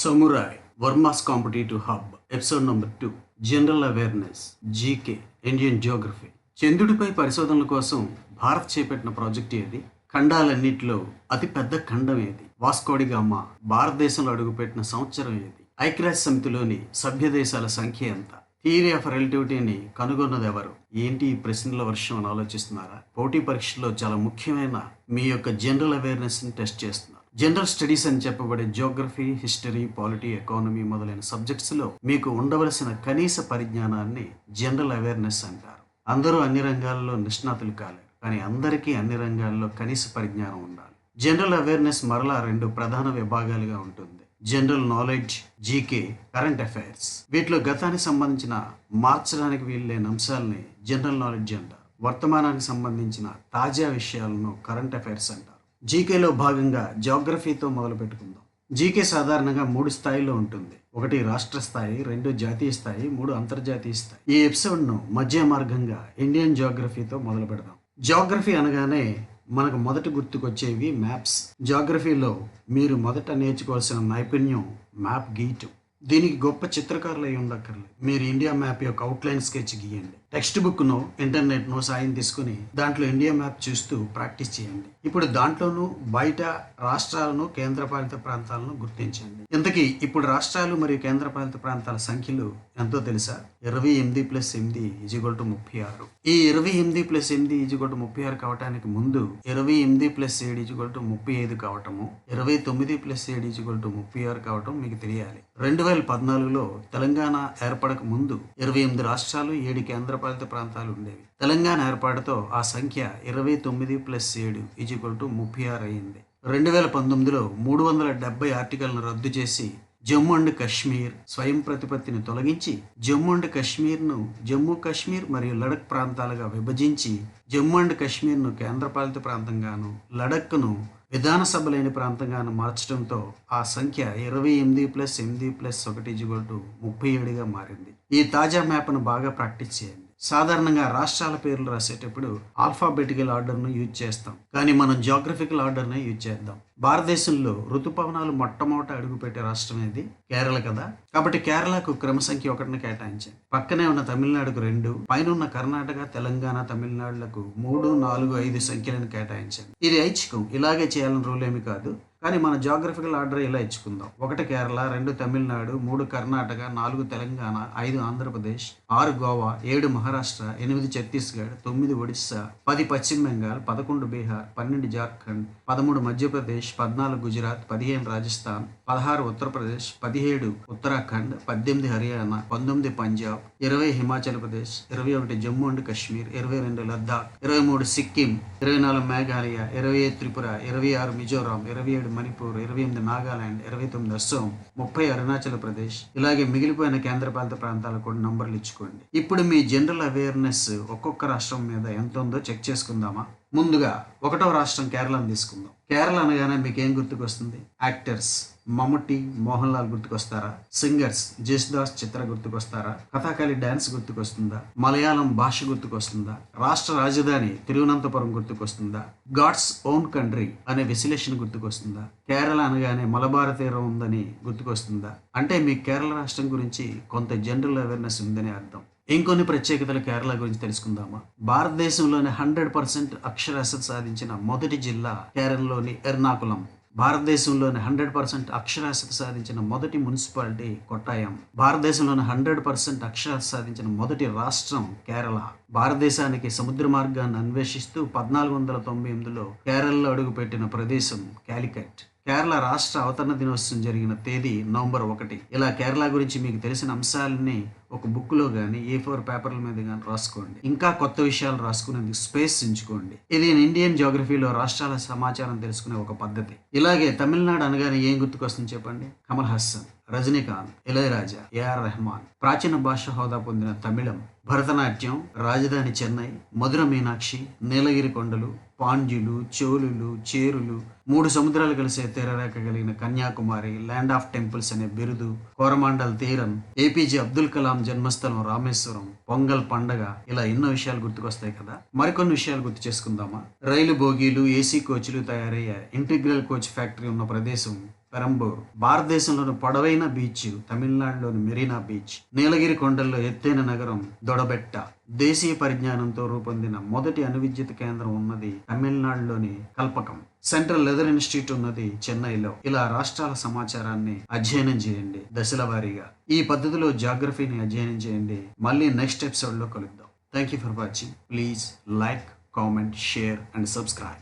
Samurai, Verma's Competitive Hub, episode number 2, general awareness, GK, Indian geography. చంద్రుడిపై పరిశోధనల కోసం భారత్ చేపట్టిన ప్రాజెక్ట్ ఏది? ఖండాలన్నింటిలో అతి పెద్ద ఖండం ఏది? వాస్కోడిగామా భారతదేశంలో అడుగుపెట్టిన సంవత్సరం ఏది? ఐక్యరాజ్య సమితిలోని సభ్య దేశాల సంఖ్య ఎంత? థియరీ ఆఫ్ రిలేటివిటీని కనుగొన్నది ఎవరు? ఏంటి ఈ ప్రశ్నల వర్షం అని ఆలోచిస్తున్నారా? పోటీ పరీక్షల్లో చాలా ముఖ్యమైన మీ యొక్క జనరల్ అవేర్నెస్ని టెస్ట్ చేస్తున్నారు. జనరల్ స్టడీస్ అని చెప్పబడే జియోగ్రఫీ, హిస్టరీ, పాలిటీ, ఎకానమీ మొదలైన సబ్జెక్ట్స్లో మీకు ఉండవలసిన కనీస పరిజ్ఞానాన్ని జనరల్ అవేర్నెస్ అంటారు. అందరూ అన్ని రంగాల్లో నిష్ణాతులు కాలేరు, కానీ అందరికీ అన్ని రంగాల్లో కనీస పరిజ్ఞానం ఉండాలి. జనరల్ అవేర్నెస్ మరలా 2 ప్రధాన విభాగాలుగా ఉంటుంది: general knowledge, GK, current affairs. వీటిలో గతానికి సంబంధించిన మార్చడానికి వీల్లేని అంశాలని జనరల్ నాలెడ్జ్ అంటారు. వర్తమానానికి సంబంధించిన తాజా విషయాలను కరెంట్ అఫైర్స్ అంటారు. జీకేలో భాగంగా జియోగ్రఫీతో మొదలు పెట్టుకుందాం. జీకే సాధారణంగా 3 స్థాయిలో ఉంటుంది: 1 రాష్ట్ర స్థాయి, 2 జాతీయ స్థాయి, 3 అంతర్జాతీయ స్థాయి. ఈ ఎపిసోడ్ను మధ్య మార్గంగా ఇండియన్ జియోగ్రఫీతో మొదలు పెడదాం. జియోగ్రఫీ అనగానే మనకు మొదట గుర్తుకొచ్చేవి మ్యాప్స్. జియోగ్రఫీలో మీరు మొదట నేర్చుకోవాల్సిన నైపుణ్యం మ్యాప్ గీయటం. దీనికి గొప్ప చిత్రకారులు అయి ఉండక్కర్లేదు. మీరు ఇండియా మ్యాప్ యొక్క అవుట్లైన్ స్కెచ్ గీయండి. టెక్స్ట్ బుక్ను, ఇంటర్నెట్ను సాయం తీసుకుని దాంట్లో ఇండియా మ్యాప్ చూస్తూ ప్రాక్టీస్ చేయండి. ఇప్పుడు దాంట్లోనూ బయట రాష్ట్రాలను, కేంద్రపాలిత ప్రాంతాలను గుర్తించండి. ఇంతకీ ఇప్పుడు రాష్ట్రాలు మరియు కేంద్రపాలిత ప్రాంతాల సంఖ్యలు ఎంతో తెలుసా? 28 + 8 = 36. ఈ 28 + 8 = 36 కావటానికి ముందు 28 + 7 = 35 కావటము, 29 + 7 = 36 కావటం మీకు తెలియాలి. 2014లో తెలంగాణ ఏర్పడక ముందు 28 రాష్ట్రాలు, 7 కేంద్రపాలిత ప్రాంతాలు ఉండేవి. తెలంగాణ ఏర్పాటుతో ఆ సంఖ్య 29 + 7 = 36 అయింది. 2019లో 370 ఆర్టికల్ను రద్దు చేసి జమ్మూ అండ్ కాశ్మీర్ స్వయం ప్రతిపత్తిని తొలగించి జమ్మూ అండ్ కాశ్మీర్ను జమ్మూ కాశ్మీర్ మరియు లడక్ ప్రాంతాలుగా విభజించి జమ్మూ అండ్ కాశ్మీర్ను కేంద్రపాలిత ప్రాంతంగాను, లడఖ్ను విధానసభ లేని ప్రాంతంగాను మార్చడంతో ఆ సంఖ్య 28 + 8 + 1 = 37గా మారింది. ఈ తాజా మ్యాప్ను బాగా ప్రాక్టీస్ చేయండి. సాధారణంగా రాష్ట్రాల పేర్లు రాసేటప్పుడు ఆల్ఫాబెటికల్ ఆర్డర్ను యూజ్ చేస్తాం, కానీ మనం జియోగ్రఫికల్ ఆర్డర్నే యూజ్ చేద్దాం. భారతదేశంలో ఋతుపవనాలు మొట్టమొదట అడుగుపెట్టే రాష్ట్రం ఏది? కేరళ కదా. కాబట్టి కేరళకు క్రమ సంఖ్య 1ని కేటాయించండి. పక్కనే ఉన్న తమిళనాడుకు 2, పైన ఉన్న కర్ణాటక, తెలంగాణ, తమిళనాడులకు 3, 4, 5 సంఖ్యలను కేటాయించండి. ఇది ఐచ్ఛికం, ఇలాగే చేయాలని రూల్ ఏమి కాదు. కానీ మన జియోగ్రఫికల్ ఆర్డర్ ఇలా ఇచ్చుకుందాం: 1 కేరళ, 2 తమిళనాడు, 3 కర్ణాటక, 4 తెలంగాణ, 5 ఆంధ్రప్రదేశ్, 6 గోవా, 7 మహారాష్ట్ర, 8 ఛత్తీస్గఢ్, 9 ఒడిస్సా, 10 పశ్చిమ బెంగాల్, 11 బీహార్, 12 జార్ఖండ్, 13 మధ్యప్రదేశ్, 14 గుజరాత్, 15 రాజస్థాన్, 16 ఉత్తరప్రదేశ్, 17 ఉత్తరాఖండ్, 18 హర్యానా, 19 పంజాబ్, 20 హిమాచల్ ప్రదేశ్, 21 జమ్మూ అండ్ కాశ్మీర్, 22 లద్దాఖ్, 23 సిక్కిం, 24 మేఘాలయ, 25 త్రిపుర, 26 మిజోరాం, 27 మణిపూర్, 28 నాగాలాండ్, 29 అస్సోం, 30 అరుణాచల్ ప్రదేశ్. ఇలాగే మిగిలిపోయిన కేంద్రపాలిత ప్రాంతాలకు కూడా నంబర్లు ఇచ్చుకోండి. ఇప్పుడు మీ జనరల్ అవేర్నెస్ ఒక్కొక్క రాష్ట్రం మీద ఎంత ఉందో చెక్ చేసుకుందామా? ముందుగా 1వ రాష్ట్రం కేరళను తీసుకుందాం. కేరళ అనగానే మీకు ఏం గుర్తుకొస్తుంది? యాక్టర్స్ మమ్ముట్టి, మోహన్ లాల్ గుర్తుకొస్తారా? సింగర్స్ జేసుదాస్, చిత్ర గుర్తుకొస్తారా? కథాకళి డాన్స్ గుర్తుకొస్తుందా? మలయాళం భాష గుర్తుకొస్తుందా? రాష్ట్ర రాజధాని తిరువనంతపురం గుర్తుకొస్తుందా? గాడ్స్ ఓన్ కంట్రీ అనే విశ్లేషణ గుర్తుకొస్తుందా? కేరళ అనగానే మలబార్ తీరం ఉందని గుర్తుకొస్తుందా? అంటే మీకు కేరళ రాష్ట్రం గురించి కొంత జనరల్ అవేర్నెస్ ఉందని అర్థం. ఇంకొన్ని ప్రత్యేకతలు కేరళ గురించి తెలుసుకుందామా? భారతదేశంలోని 100% అక్షరాస్యత సాధించిన మొదటి జిల్లా కేరళలోని ఎర్నాకులం. భారతదేశంలోని 100% అక్షరాస్యత సాధించిన మొదటి మున్సిపాలిటీ కొట్టాయం. భారతదేశంలోని 100% అక్షరాస్యత సాధించిన మొదటి రాష్ట్రం కేరళ. భారతదేశానికి సముద్ర మార్గాన్ని అన్వేషిస్తూ 1498లో కేరళలో అడుగుపెట్టిన ప్రదేశం కాలికట్. కేరళ రాష్ట్ర అవతరణ దినోత్సవం జరిగిన తేదీ నవంబర్ 1. ఇలా కేరళ గురించి మీకు తెలిసిన అంశాలని ఒక బుక్లో కానీ, A4 పేపర్ల మీద కానీ రాసుకోండి. ఇంకా కొత్త విషయాలు రాసుకునేందుకు స్పేస్ ఉంచుకోండి. ఇది ఇండియన్ జియోగ్రఫీలో రాష్ట్రాల సమాచారం తెలుసుకునే ఒక పద్ధతి. ఇలాగే తమిళనాడు అనగానే ఏం గుర్తుకొస్తుంది చెప్పండి? కమల్ హాసన్, రజనీకాంత్, ఇళయరాజా, AR రెహమాన్. ప్రాచీన భాష హోదా పొందిన తమిళం, భరతనాట్యం, రాజధాని చెన్నై, మధుర మీనాక్షి, నీలగిరి కొండలు, పాండ్యులు, చోళులు, చేరులు, 3 సముద్రాలు కలిసే తీరరేఖ కలిగిన కన్యాకుమారి, ల్యాండ్ ఆఫ్ టెంపుల్స్ అనే బిరుదు, కోరమాండల్ తీరం, APJ అబ్దుల్ కలాం జన్మస్థలం రామేశ్వరం, పొంగల్ పండగ. ఇలా ఎన్నో విషయాలు గుర్తుకొస్తాయి కదా. మరికొన్ని విషయాలు గుర్తు చేసుకుందామా? రైలు బోగీలు, AC కోచ్లు తయారయ్యే ఇంటిగ్రల్ కోచ్ ఫ్యాక్టరీ ఉన్న ప్రదేశం పెరంబూర్. భారతదేశంలోని పొడవైన బీచ్ తమిళనాడులోని మెరీనా బీచ్. నీలగిరి కొండల్లో ఎత్తైన నగరం దొడబెట్ట. దేశీయ పరిజ్ఞానంతో రూపొందిన మొదటి అణు విద్యుత్ కేంద్రం ఉన్నది తమిళనాడులోని కల్పకం. సెంట్రల్ లెదర్ ఇన్స్టిట్యూట్ ఉన్నది చెన్నైలో. ఇలా రాష్ట్రాల సమాచారాన్ని అధ్యయనం చేయండి దశల వారీగా. ఈ పద్ధతిలో జాగ్రఫీని అధ్యయనం చేయండి. మళ్ళీ నెక్స్ట్ ఎపిసోడ్లో కలుద్దాం. Thank you for watching. Please like, comment, share and subscribe.